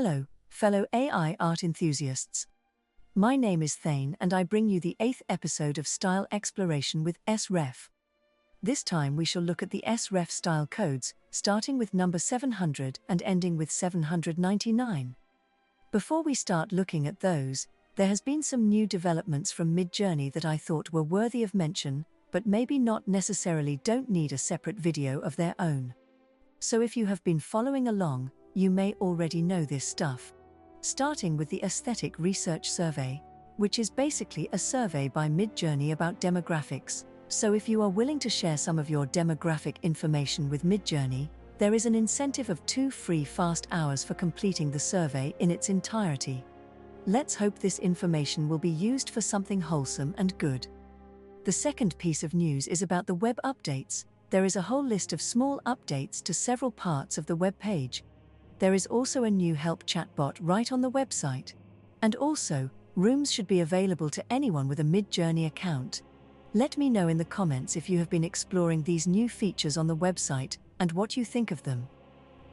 Hello, fellow AI art enthusiasts. My name is Thane and I bring you the 8th episode of Style Exploration with SREF. This time we shall look at the SREF style codes, starting with number 700 and ending with 799. Before we start looking at those, there has been some new developments from Midjourney that I thought were worthy of mention, but maybe not necessarily don't need a separate video of their own. So if you have been following along, you may already know this stuff. Starting with the Aesthetic Research Survey, which is basically a survey by Midjourney about demographics. So if you are willing to share some of your demographic information with Midjourney, there is an incentive of 2 free fast hours for completing the survey in its entirety. Let's hope this information will be used for something wholesome and good. The second piece of news is about the web updates. There is a whole list of small updates to several parts of the web page. There is also a new help chatbot right on the website. And also, rooms should be available to anyone with a Midjourney account. Let me know in the comments if you have been exploring these new features on the website and what you think of them.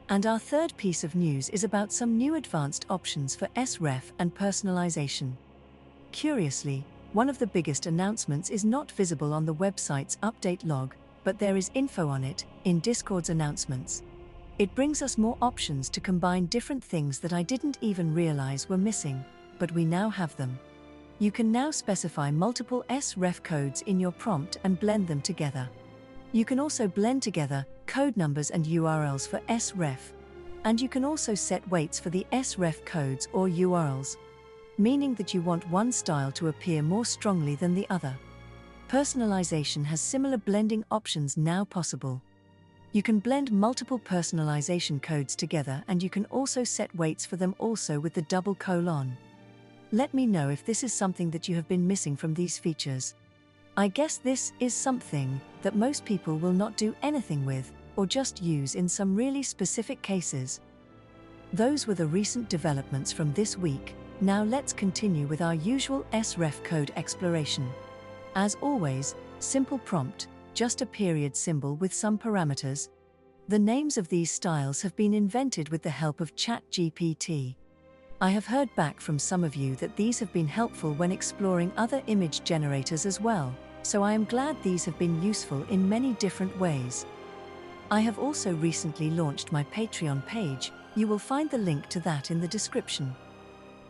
And our third piece of news is about some new advanced options for SREF and personalization. Curiously, one of the biggest announcements is not visible on the website's update log, but there is info on it in Discord's announcements. It brings us more options to combine different things that I didn't even realize were missing, but we now have them. You can now specify multiple SREF codes in your prompt and blend them together. You can also blend together code numbers and URLs for SREF. And you can also set weights for the SREF codes or URLs, meaning that you want one style to appear more strongly than the other. Personalization has similar blending options now possible. You can blend multiple personalization codes together and you can also set weights for them also with the double colon. Let me know if this is something that you have been missing from these features. I guess this is something that most people will not do anything with, or just use in some really specific cases. Those were the recent developments from this week. Now let's continue with our usual SREF code exploration. As always, simple prompt, just a period symbol with some parameters. The names of these styles have been invented with the help of ChatGPT. I have heard back from some of you that these have been helpful when exploring other image generators as well, so I am glad these have been useful in many different ways. I have also recently launched my Patreon page. You will find the link to that in the description.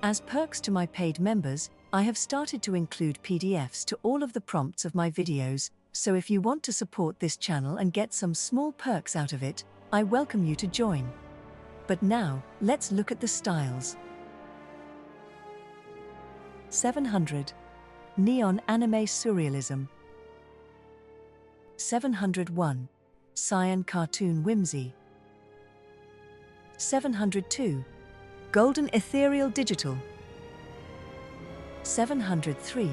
As perks to my paid members, I have started to include PDFs to all of the prompts of my videos, so if you want to support this channel and get some small perks out of it, I welcome you to join. But now, let's look at the styles. 700. Neon Anime Surrealism. 701. Cyan Cartoon Whimsy. 702. Golden Ethereal Digital. 703.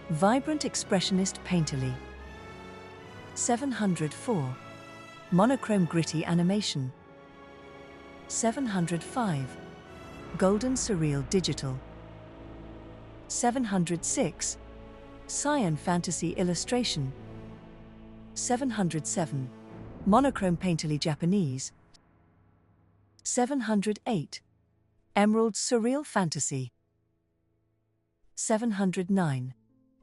Vibrant Expressionist Painterly. 704. Monochrome Gritty Animation. 705. Golden Surreal Digital. 706. Cyan Fantasy Illustration. 707. Monochrome Painterly Japanese. 708. Emerald Surreal Fantasy. 709.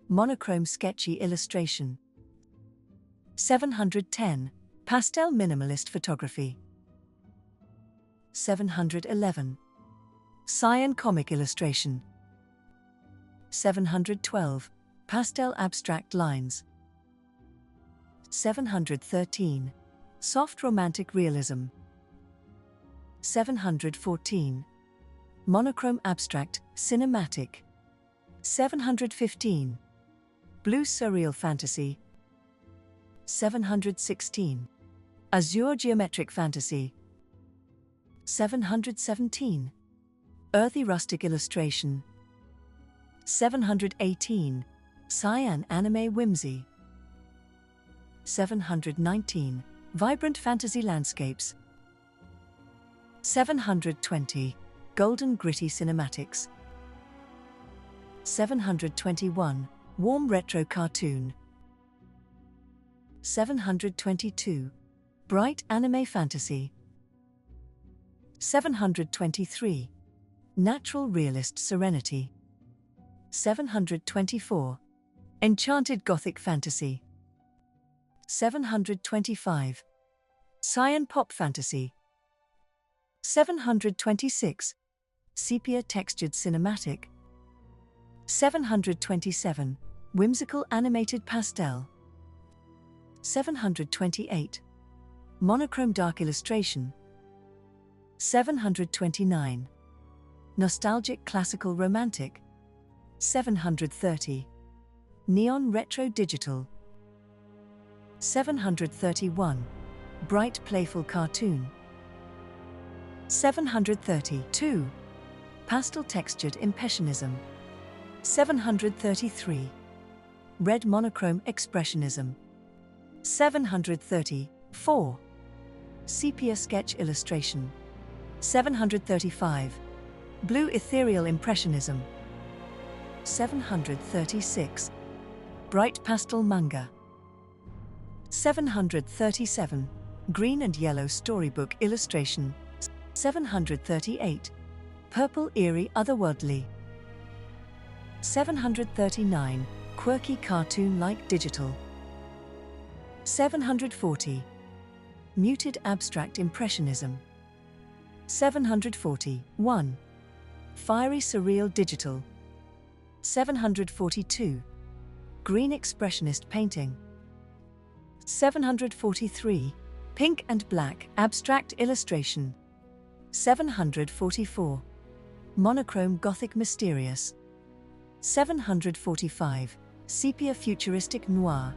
Monochrome Sketchy Illustration. 710. Pastel Minimalist Photography. 711. Cyan Comic Illustration. 712. Pastel Abstract Lines. 713. Soft Romantic Realism. 714. Monochrome Abstract Cinematic. 715. Blue Surreal Fantasy. 716. Azure Geometric Fantasy. 717. Earthy Rustic Illustration. 718. Cyan Anime Whimsy. 719. Vibrant Fantasy Landscapes. 720. Golden Gritty Cinematics. 721. Warm Retro Cartoon. 722. Bright Anime Fantasy. 723. Natural Realist Serenity. 724. Enchanted Gothic Fantasy. 725. Cyan Pop Fantasy. 726. Sepia Textured Cinematic. 727. Whimsical Animated Pastel. 728. Monochrome Dark Illustration. 729. Nostalgic Classical Romantic. 730. Neon Retro Digital. 731. Bright Playful Cartoon. 732. Pastel Textured Impressionism. 733. Red Monochrome Expressionism. 734. Sepia Sketch Illustration. 735. Blue Ethereal Impressionism. 736. Bright Pastel Manga. 737. Green and Yellow Storybook Illustration. 738. Purple Eerie Otherworldly. 739. Quirky Cartoon-like Digital. 740. Muted Abstract Impressionism. 741. Fiery Surreal Digital. 742. Green Expressionist Painting. 743. Pink and Black Abstract Illustration. 744. Monochrome Gothic Mysterious. 745. Sepia Futuristic Noir.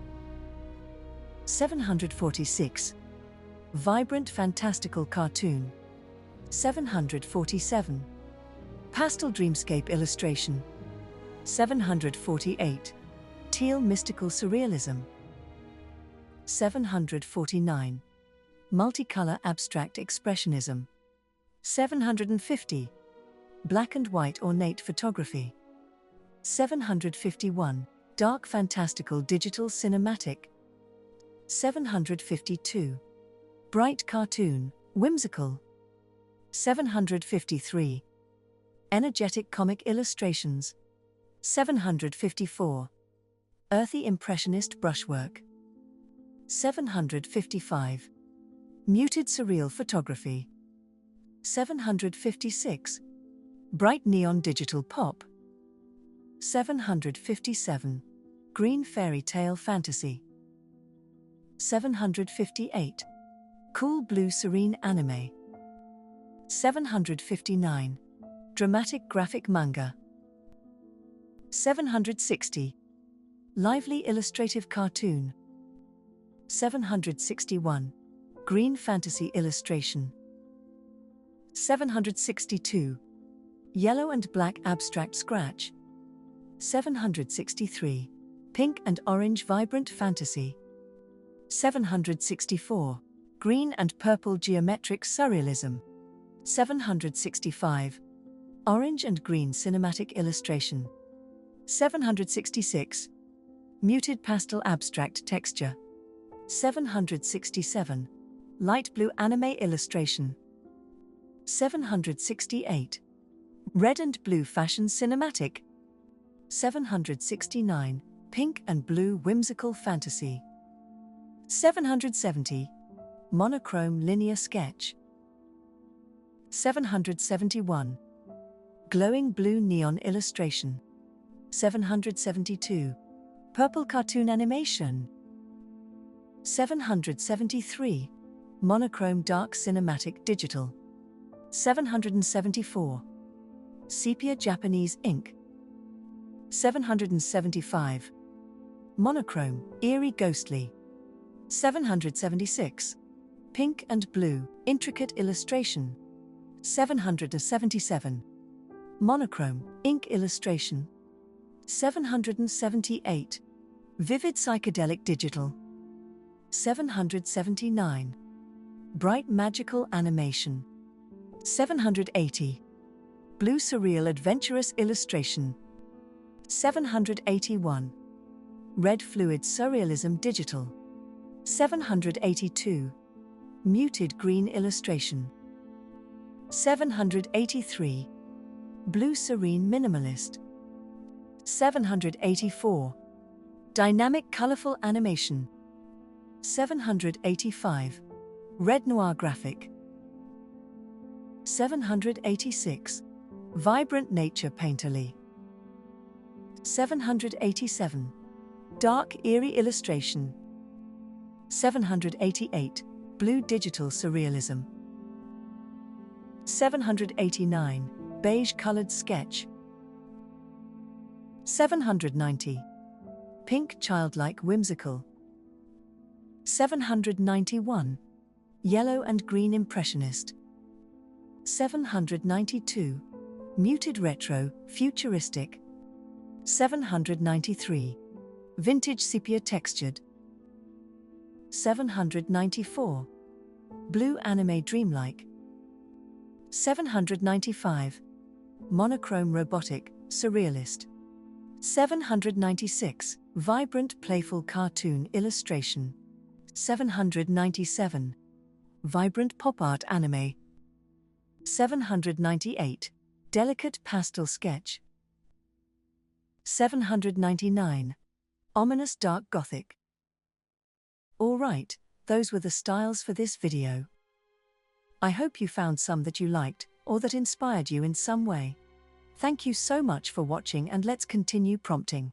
746. Vibrant Fantastical Cartoon. 747. Pastel Dreamscape Illustration. 748. Teal Mystical Surrealism. 749. Multicolor Abstract Expressionism. 750. Black and White Ornate Photography. 751. Dark Fantastical Digital Cinematic. 752. Bright Cartoon, Whimsical. 753. Energetic Comic Illustrations. 754. Earthy Impressionist Brushwork. 755. Muted Surreal Photography. 756. Bright Neon Digital Pop. 757. Green Fairy Tale Fantasy. 758. Cool Blue Serene Anime. 759. Dramatic Graphic Manga. 760. Lively Illustrative Cartoon. 761. Green Fantasy Illustration. 762. Yellow and Black Abstract Scratch. 763. Pink and Orange Vibrant Fantasy. 764. Green and Purple Geometric Surrealism. 765. Orange and Green Cinematic Illustration. 766. Muted Pastel Abstract Texture. 767. Light Blue Anime Illustration. 768. Red and Blue Fashion Cinematic. 769. Pink and Blue Whimsical Fantasy. 770. Monochrome Linear Sketch. 771. Glowing Blue Neon Illustration. 772. Purple Cartoon Animation. 773. Monochrome Dark Cinematic Digital. 774. Sepia Japanese Ink. 775. Monochrome, Eerie Ghostly. 776. Pink and Blue, Intricate Illustration. 777. Monochrome, Ink Illustration. 778. Vivid Psychedelic Digital. 779. Bright Magical Animation. 780. Blue Surreal Adventurous Illustration. 781. Red Fluid Surrealism Digital. 782. Muted Green Illustration. 783. Blue serene minimalist. 784. Dynamic colorful animation. 785. Red noir graphic. 786. Vibrant nature painterly. 787. Dark eerie illustration. 788. Blue digital surrealism. 789. Beige colored sketch. 790. Pink childlike whimsical. 791. Yellow and green impressionist. 792. Muted retro, futuristic. 793. Vintage sepia textured. 794. Blue anime dreamlike. 795. Monochrome robotic, surrealist. 796. Vibrant playful cartoon illustration. 797. Vibrant pop art anime. 798. Delicate pastel sketch. 799. Ominous dark gothic. Alright, those were the styles for this video. I hope you found some that you liked, or that inspired you in some way. Thank you so much for watching, and let's continue prompting.